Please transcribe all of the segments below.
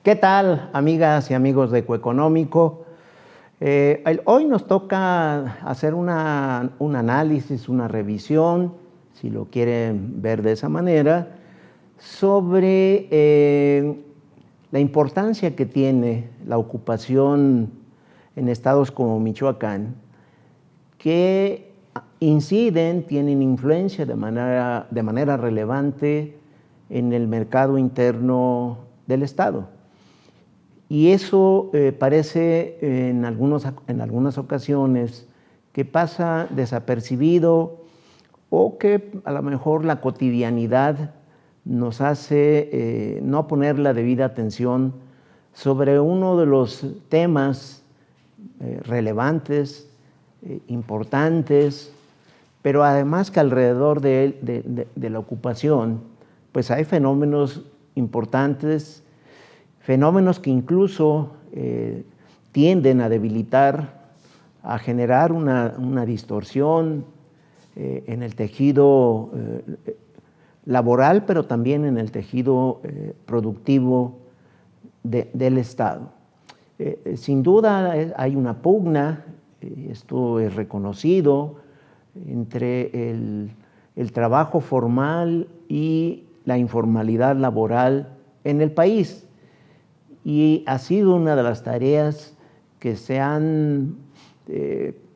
¿Qué tal, amigas y amigos de Ecoeconómico? Hoy nos toca hacer un análisis, una revisión, si lo quieren ver de esa manera, sobre la importancia que tiene la ocupación en estados como Michoacán, que tienen influencia de manera relevante en el mercado interno del estado. Y eso parece en algunas ocasiones que pasa desapercibido o que a lo mejor la cotidianidad nos hace no poner la debida atención sobre uno de los temas relevantes, importantes, pero además que alrededor de la ocupación pues hay fenómenos importantes, fenómenos que incluso tienden a debilitar, a generar una distorsión en el tejido laboral, pero también en el tejido productivo del Estado. Sin duda hay una pugna, esto es reconocido, entre el trabajo formal y la informalidad laboral en el país. Y ha sido una de las tareas que se han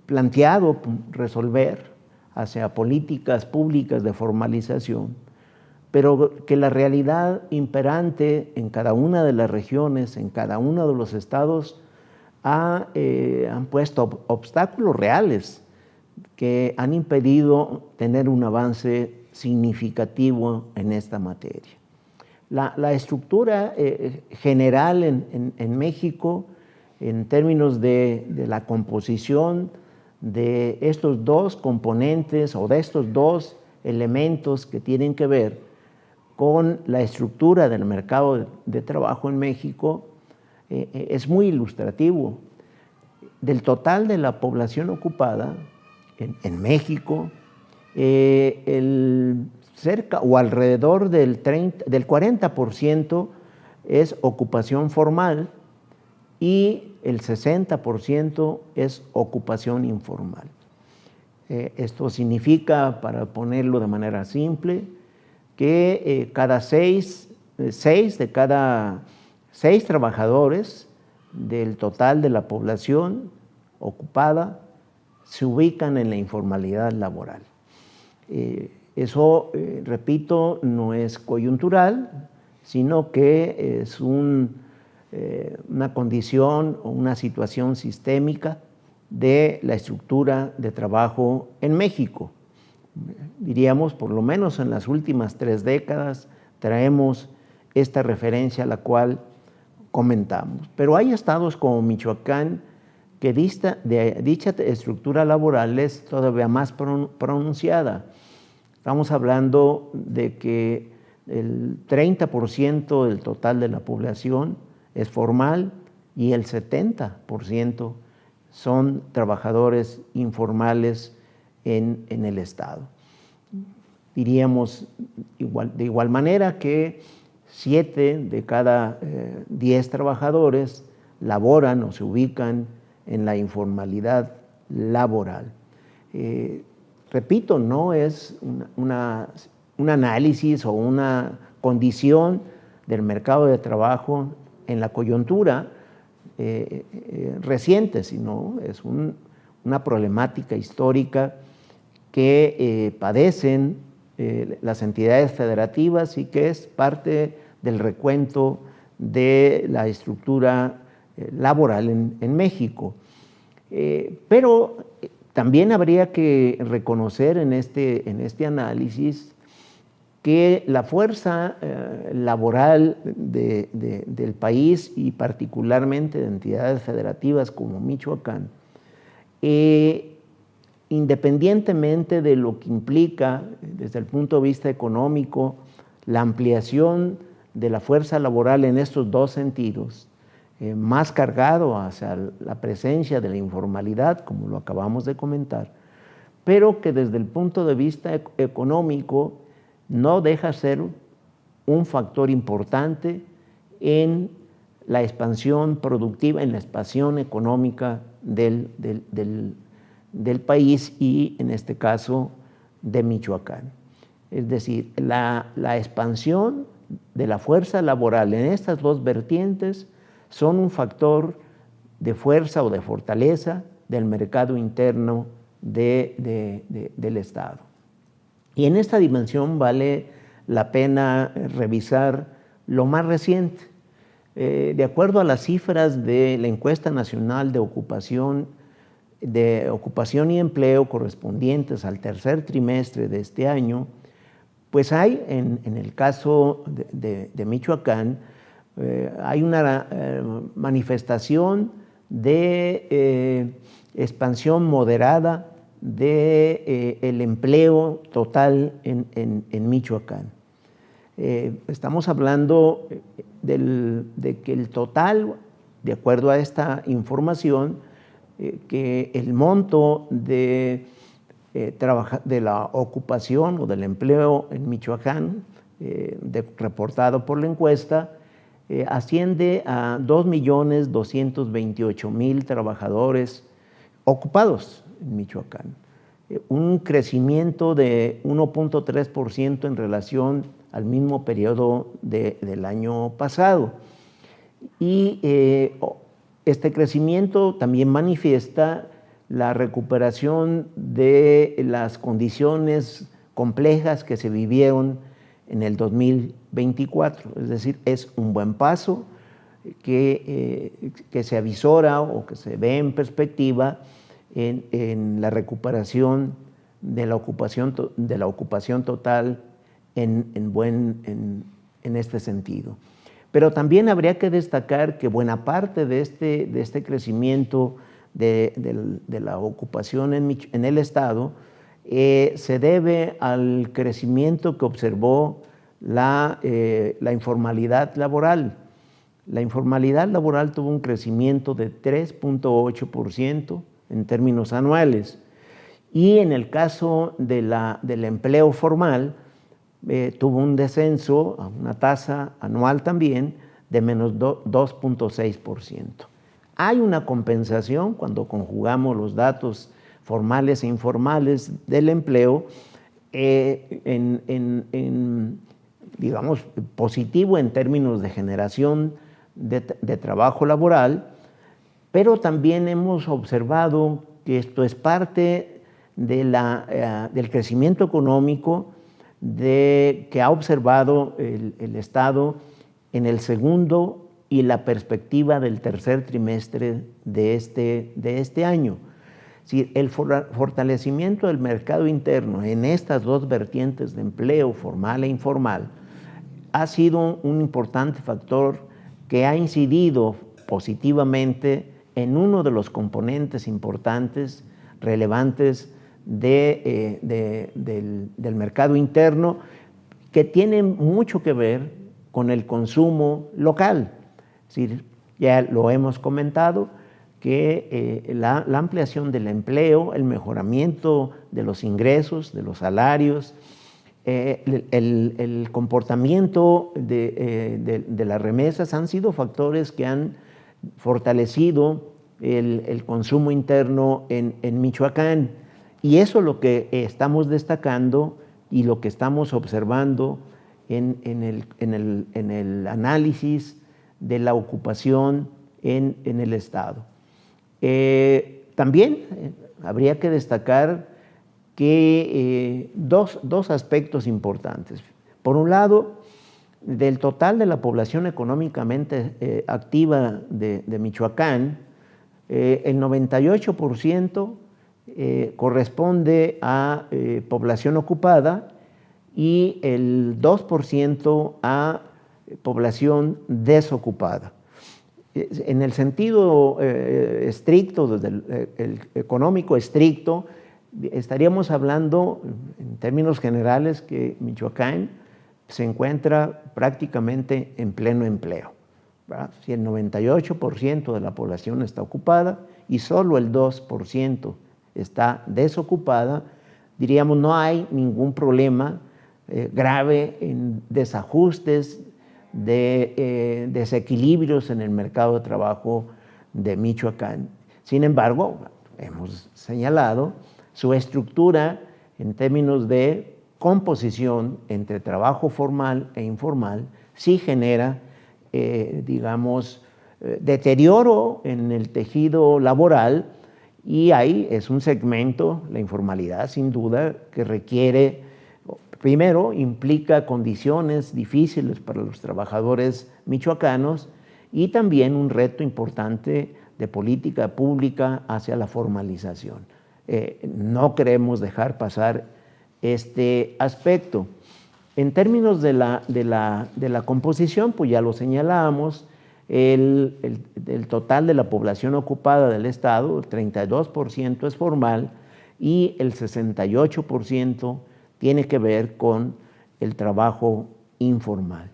planteado resolver hacia políticas públicas de formalización, pero que la realidad imperante en cada una de las regiones, en cada uno de los estados, han puesto obstáculos reales que han impedido tener un avance significativo en esta materia. La estructura general en México, en términos de la composición de estos dos componentes o de estos dos elementos que tienen que ver con la estructura del mercado de trabajo en México, es muy ilustrativo. Del total de la población ocupada en México, cerca o alrededor del 40% es ocupación formal y el 60% es ocupación informal. Esto significa, para ponerlo de manera simple, que seis de cada 6 trabajadores del total de la población ocupada se ubican en la informalidad laboral. Eso, repito, no es coyuntural, sino que es una condición o una situación sistémica de la estructura de trabajo en México. Diríamos, por lo menos en las últimas 3 décadas, traemos esta referencia a la cual comentamos. Pero hay estados como Michoacán que dicha estructura laboral es todavía más pronunciada. Estamos hablando de que el 30% del total de la población es formal y el 70% son trabajadores informales en el Estado. Diríamos de igual manera que 7 de cada 10 trabajadores laboran o se ubican en la informalidad laboral. Repito, no es un análisis o una condición del mercado de trabajo en la coyuntura reciente, sino es una problemática histórica que padecen las entidades federativas y que es parte del recuento de la estructura laboral en México. Pero también habría que reconocer en este análisis que la fuerza laboral del país y particularmente de entidades federativas como Michoacán, independientemente de lo que implica desde el punto de vista económico la ampliación de la fuerza laboral en estos dos sentidos, más cargado hacia la presencia de la informalidad, como lo acabamos de comentar, pero que desde el punto de vista económico no deja ser un factor importante en la expansión productiva, en la expansión económica del país y en este caso de Michoacán. Es decir, la expansión de la fuerza laboral en estas dos vertientes son un factor de fuerza o de fortaleza del mercado interno del Estado. Y en esta dimensión vale la pena revisar lo más reciente. De acuerdo a las cifras de la Encuesta Nacional de Ocupación y Empleo correspondientes al tercer trimestre de este año, pues hay, en el caso de Michoacán, hay una manifestación de expansión moderada del empleo total en Michoacán. Estamos hablando de que el total, de acuerdo a esta información, que el monto de la ocupación o del empleo en Michoacán, reportado por la encuesta, asciende a 2.228.000 trabajadores ocupados en Michoacán, un crecimiento de 1.3% en relación al mismo periodo del año pasado. Y este crecimiento también manifiesta la recuperación de las condiciones complejas que se vivieron en el 2024. Es decir, es un buen paso que se avisora o que se ve en perspectiva en la recuperación de la ocupación total en este sentido. Pero también habría que destacar que buena parte de este crecimiento de la ocupación en el Estado se debe al crecimiento que observó la informalidad laboral. La informalidad laboral tuvo un crecimiento de 3.8% en términos anuales, y en el caso del empleo formal tuvo un descenso a una tasa anual también de menos 2.6%. Hay una compensación cuando conjugamos los datos formales e informales del empleo digamos, positivo en términos de generación de trabajo laboral, pero también hemos observado que esto es parte del crecimiento económico que ha observado el Estado en el segundo y la perspectiva del tercer trimestre de este año. Es decir, el fortalecimiento del mercado interno en estas dos vertientes de empleo formal e informal ha sido un importante factor que ha incidido positivamente en uno de los componentes importantes, relevantes del mercado interno, que tiene mucho que ver con el consumo local. Es decir, ya lo hemos comentado, que la ampliación del empleo, el mejoramiento de los ingresos, de los salarios, el comportamiento de las remesas han sido factores que han fortalecido el consumo interno en Michoacán. Y eso es lo que estamos destacando y lo que estamos observando en el análisis de la ocupación en el Estado. También habría que destacar que dos aspectos importantes. Por un lado, del total de la población económicamente activa de Michoacán, el 98% corresponde a población ocupada y el 2% a población desocupada. En el sentido estricto, desde el económico estricto, estaríamos hablando en términos generales que Michoacán se encuentra prácticamente en pleno empleo, ¿verdad? Si el 98% de la población está ocupada y solo el 2% está desocupada, diríamos no hay ningún problema grave en desajustes de desequilibrios en el mercado de trabajo de Michoacán. Sin embargo, hemos señalado su estructura en términos de composición entre trabajo formal e informal, sí genera, digamos, deterioro en el tejido laboral, y ahí es un segmento, la informalidad sin duda, que requiere, primero, implica condiciones difíciles para los trabajadores michoacanos y también un reto importante de política pública hacia la formalización. No queremos dejar pasar este aspecto. En términos de la composición, pues ya lo señalábamos, el total de la población ocupada del Estado, el 32% es formal y el 68% tiene que ver con el trabajo informal.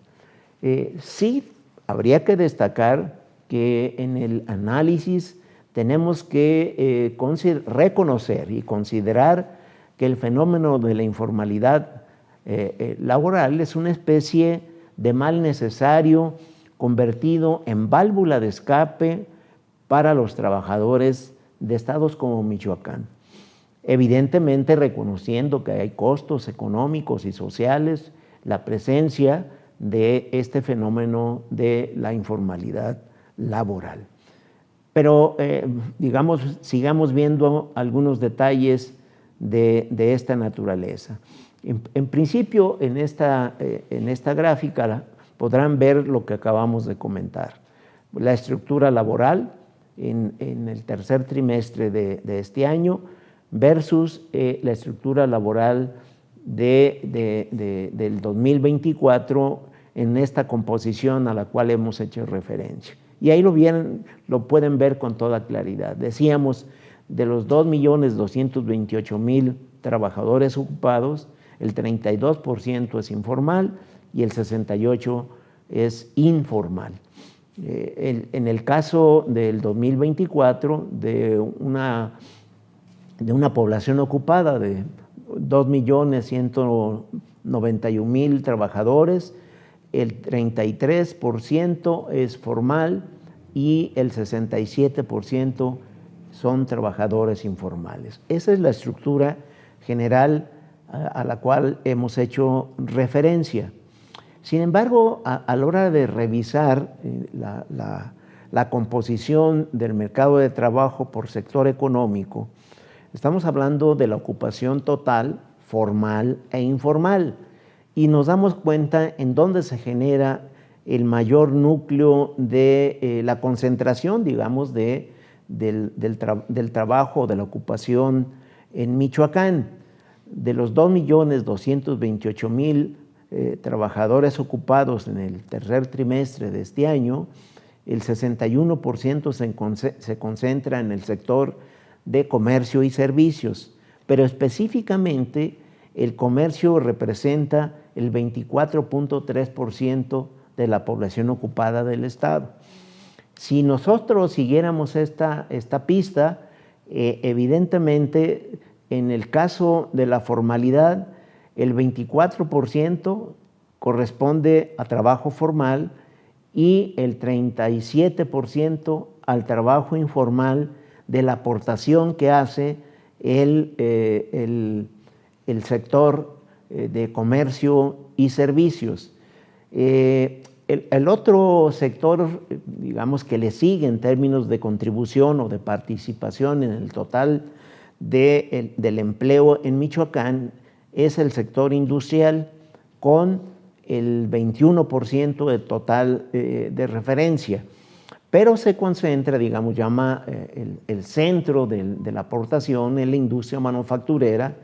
Sí, habría que destacar que en el análisis tenemos que reconocer y considerar que el fenómeno de la informalidad laboral es una especie de mal necesario convertido en válvula de escape para los trabajadores de estados como Michoacán. Evidentemente reconociendo que hay costos económicos y sociales, la presencia de este fenómeno de la informalidad laboral. Pero, digamos, sigamos viendo algunos detalles de esta naturaleza. En principio, en esta gráfica podrán ver lo que acabamos de comentar. La estructura laboral en el tercer trimestre de este año versus la estructura laboral del 2024 en esta composición a la cual hemos hecho referencia. Y ahí lo pueden ver con toda claridad. Decíamos, de los 2.228.000 trabajadores ocupados, el 32% es informal y el 68% es informal. En el caso del 2024, de una población ocupada de 2.191.000 trabajadores, el 33% es formal y el 67% son trabajadores informales. Esa es la estructura general a la cual hemos hecho referencia. Sin embargo, a la hora de revisar la composición del mercado de trabajo por sector económico, estamos hablando de la ocupación total, formal e informal, y nos damos cuenta en dónde se genera el mayor núcleo de la concentración, digamos, del trabajo, de la ocupación en Michoacán. De los 2.228.000 trabajadores ocupados en el tercer trimestre de este año, el 61% se concentra en el sector de comercio y servicios, pero específicamente el comercio representa el 24.3% de la población ocupada del Estado. Si nosotros siguiéramos esta pista, evidentemente en el caso de la formalidad, el 24% corresponde a trabajo formal y el 37% al trabajo informal de la aportación que hace el sector de comercio y servicios. El otro sector, digamos, que le sigue en términos de contribución o de participación en el total del empleo en Michoacán es el sector industrial, con el 21% de total de referencia, pero se concentra, digamos, el centro de la aportación en la industria manufacturera,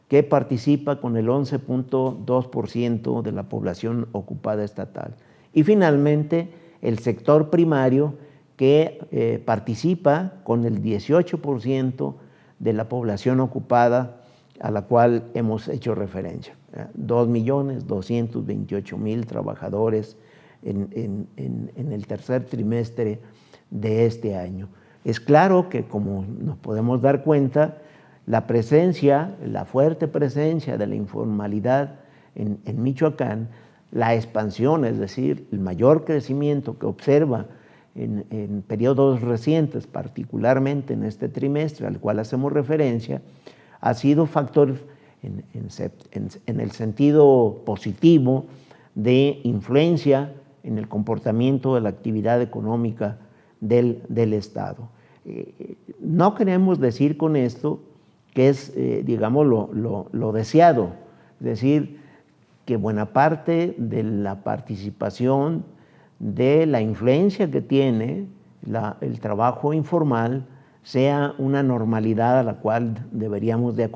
que participa con el 11.2% de la población ocupada estatal. Y finalmente, el sector primario, que participa con el 18% de la población ocupada a la cual hemos hecho referencia. 2.228.000 trabajadores en el tercer trimestre de este año. Es claro que, como nos podemos dar cuenta, la fuerte presencia de la informalidad en Michoacán la expansión, es decir, el mayor crecimiento que observa en periodos recientes, particularmente en este trimestre al cual hacemos referencia, ha sido factor en el sentido positivo de influencia en el comportamiento de la actividad económica del Estado. No queremos decir con esto que es, digamos, lo deseado, es decir, que buena parte de la participación, de la influencia que tiene el trabajo informal, sea una normalidad a la cual deberíamos de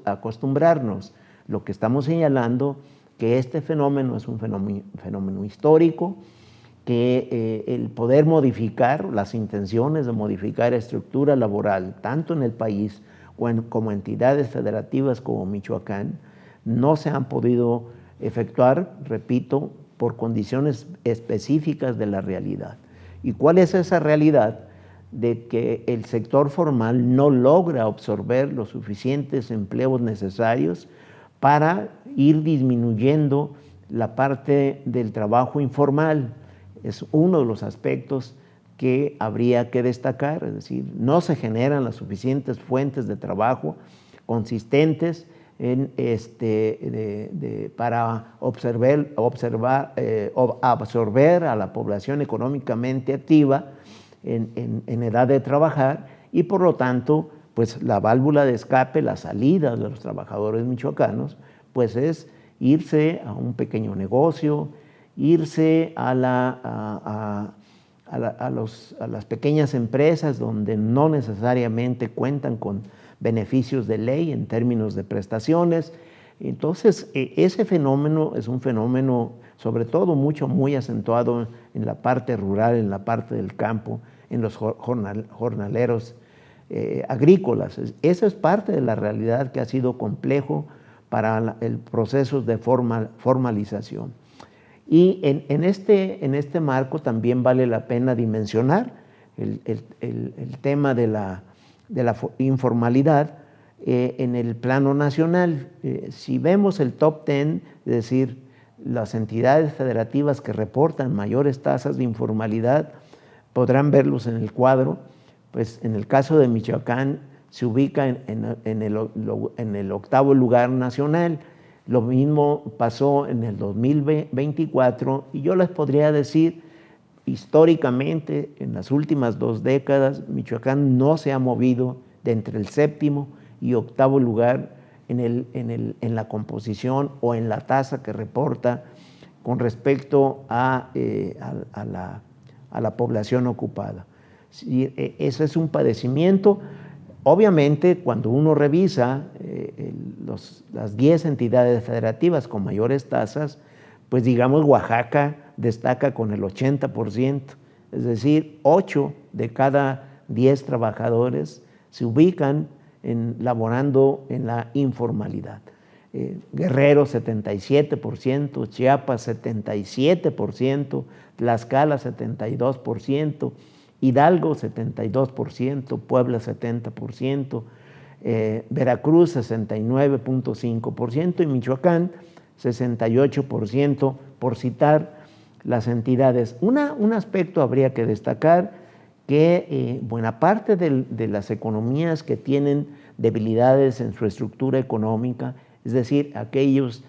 acostumbrarnos. Lo que estamos señalando que este fenómeno es un fenómeno histórico, que el poder modificar, las intenciones de modificar estructura laboral, tanto en el país como entidades federativas como Michoacán, no se han podido efectuar, repito, por condiciones específicas de la realidad. ¿Y cuál es esa realidad? De que el sector formal no logra absorber los suficientes empleos necesarios para ir disminuyendo la parte del trabajo informal. Es uno de los aspectos que habría que destacar, es decir, no se generan las suficientes fuentes de trabajo consistentes para absorber a la población económicamente activa en edad de trabajar, y por lo tanto, pues la válvula de escape, la salida de los trabajadores michoacanos, pues es irse a un pequeño negocio, irse a las pequeñas empresas donde no necesariamente cuentan con beneficios de ley en términos de prestaciones. Entonces, ese fenómeno es un fenómeno, sobre todo, muy acentuado en la parte rural, en la parte del campo, en los jornaleros agrícolas. Esa es parte de la realidad que ha sido complejo para el proceso de formalización. Y en este marco también vale la pena dimensionar el tema de la informalidad en el plano nacional. Si vemos el top 10, es decir, las entidades federativas que reportan mayores tasas de informalidad, podrán verlos en el cuadro. Pues en el caso de Michoacán se ubica en el octavo lugar nacional. Lo mismo pasó en el 2024, y yo les podría decir, históricamente, en las últimas 2 décadas, Michoacán no se ha movido de entre el séptimo y octavo lugar en la composición o en la tasa que reporta con respecto a la población ocupada. Sí, ese es un padecimiento. Obviamente, cuando uno revisa las 10 entidades federativas con mayores tasas, pues digamos Oaxaca destaca con el 80%, es decir, 8 de cada 10 trabajadores se ubican laborando en la informalidad. Guerrero 77%, Chiapas 77%, Tlaxcala 72%, Hidalgo 72%, Puebla 70%, Veracruz 69.5% y Michoacán 68%, por citar las entidades. Un aspecto habría que destacar, que buena parte de las economías que tienen debilidades en su estructura económica, es decir, aquellas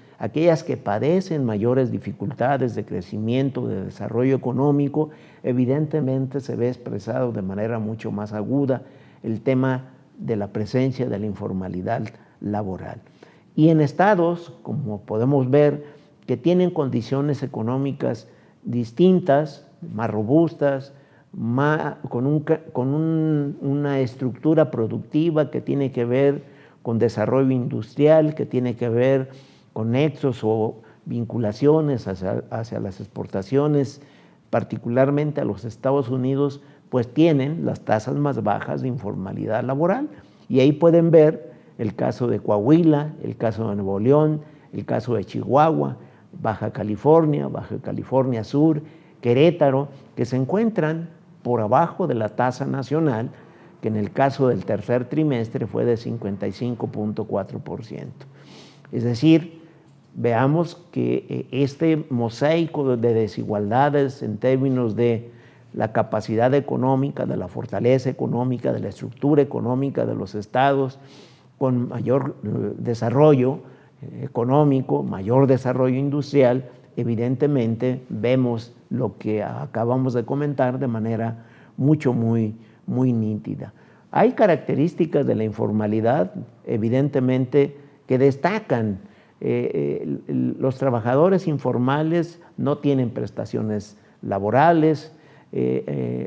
que padecen mayores dificultades de crecimiento, de desarrollo económico, evidentemente se ve expresado de manera mucho más aguda el tema de la presencia de la informalidad laboral. Y en estados, como podemos ver, que tienen condiciones económicas distintas, más robustas, con una estructura productiva que tiene que ver con desarrollo industrial, que tiene que ver con nexos o vinculaciones hacia las exportaciones, particularmente a los Estados Unidos, pues tienen las tasas más bajas de informalidad laboral. Y ahí pueden ver el caso de Coahuila, el caso de Nuevo León, el caso de Chihuahua, Baja California Sur, Querétaro, que se encuentran por abajo de la tasa nacional, que en el caso del tercer trimestre fue de 55.4%. Es decir, veamos que este mosaico de desigualdades en términos de la capacidad económica, de la fortaleza económica, de la estructura económica de los estados, con mayor desarrollo económico, mayor desarrollo industrial, evidentemente vemos lo que acabamos de comentar de manera muy nítida. Hay características de la informalidad, evidentemente, que destacan. Los trabajadores informales no tienen prestaciones laborales,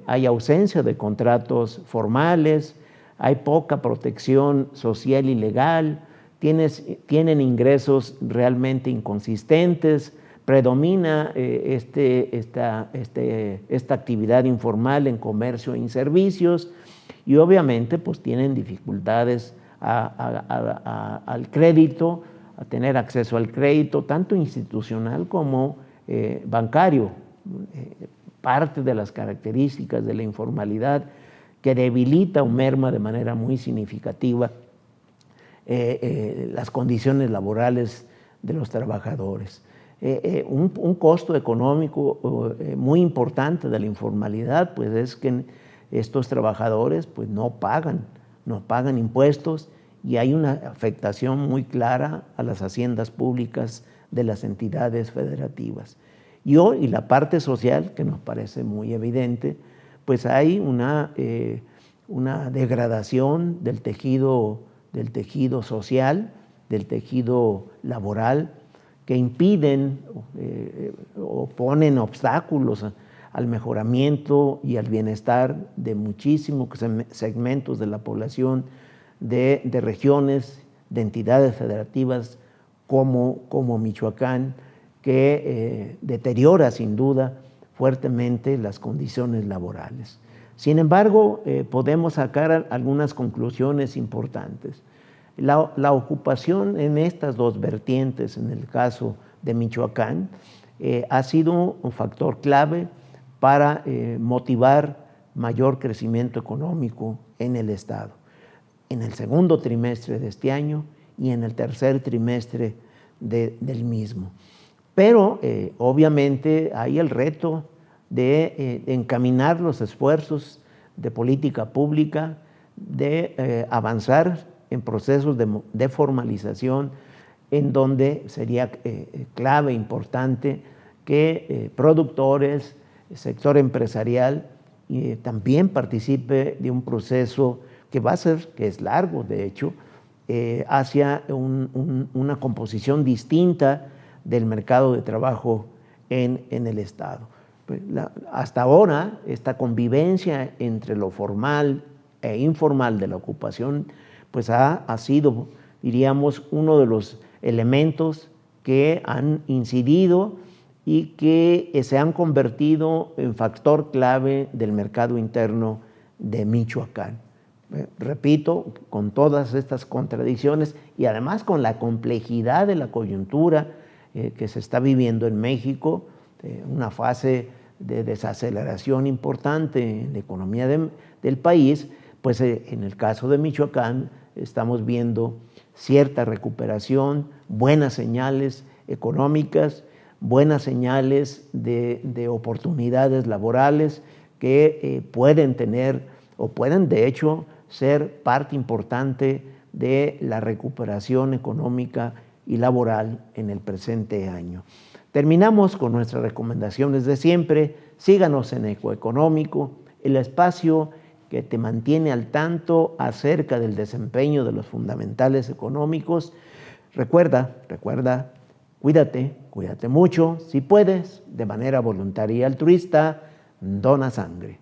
hay ausencia de contratos formales, hay poca protección social y legal, tienen ingresos realmente inconsistentes, predomina esta actividad informal en comercio y en servicios, y obviamente pues tienen dificultades al crédito, a tener acceso al crédito, tanto institucional como bancario. Parte de las características de la informalidad que debilita o merma de manera muy significativa las condiciones laborales de los trabajadores. Un costo económico muy importante de la informalidad pues es que estos trabajadores pues no pagan impuestos, y hay una afectación muy clara a las haciendas públicas de las entidades federativas. Y la parte social, que nos parece muy evidente, pues hay una degradación del tejido social, del tejido laboral, que impiden o ponen obstáculos al mejoramiento y al bienestar de muchísimos segmentos de la población, de regiones, de entidades federativas como Michoacán, que deteriora sin duda fuertemente las condiciones laborales. Sin embargo, podemos sacar algunas conclusiones importantes. La ocupación en estas dos vertientes, en el caso de Michoacán, ha sido un factor clave para motivar mayor crecimiento económico en el Estado, en el segundo trimestre de este año y en el tercer trimestre del mismo. Pero obviamente hay el reto de encaminar los esfuerzos de política pública, de avanzar en procesos de formalización, en donde sería clave, importante, que productores, sector empresarial, también participe de un proceso que es largo, de hecho, hacia una composición distinta del mercado de trabajo en el Estado. Hasta ahora, esta convivencia entre lo formal e informal de la ocupación, pues ha sido, diríamos, uno de los elementos que han incidido y que se han convertido en factor clave del mercado interno de Michoacán. Repito, con todas estas contradicciones y además con la complejidad de la coyuntura que se está viviendo en México, una fase de desaceleración importante en la economía del país, pues en el caso de Michoacán estamos viendo cierta recuperación, buenas señales económicas, buenas señales de oportunidades laborales que pueden tener o pueden de hecho ser parte importante de la recuperación económica y laboral en el presente año. Terminamos con nuestras recomendaciones de siempre. Síganos en Ecoeconómico, el espacio que te mantiene al tanto acerca del desempeño de los fundamentales económicos. Recuerda, cuídate mucho, si puedes, de manera voluntaria y altruista, dona sangre.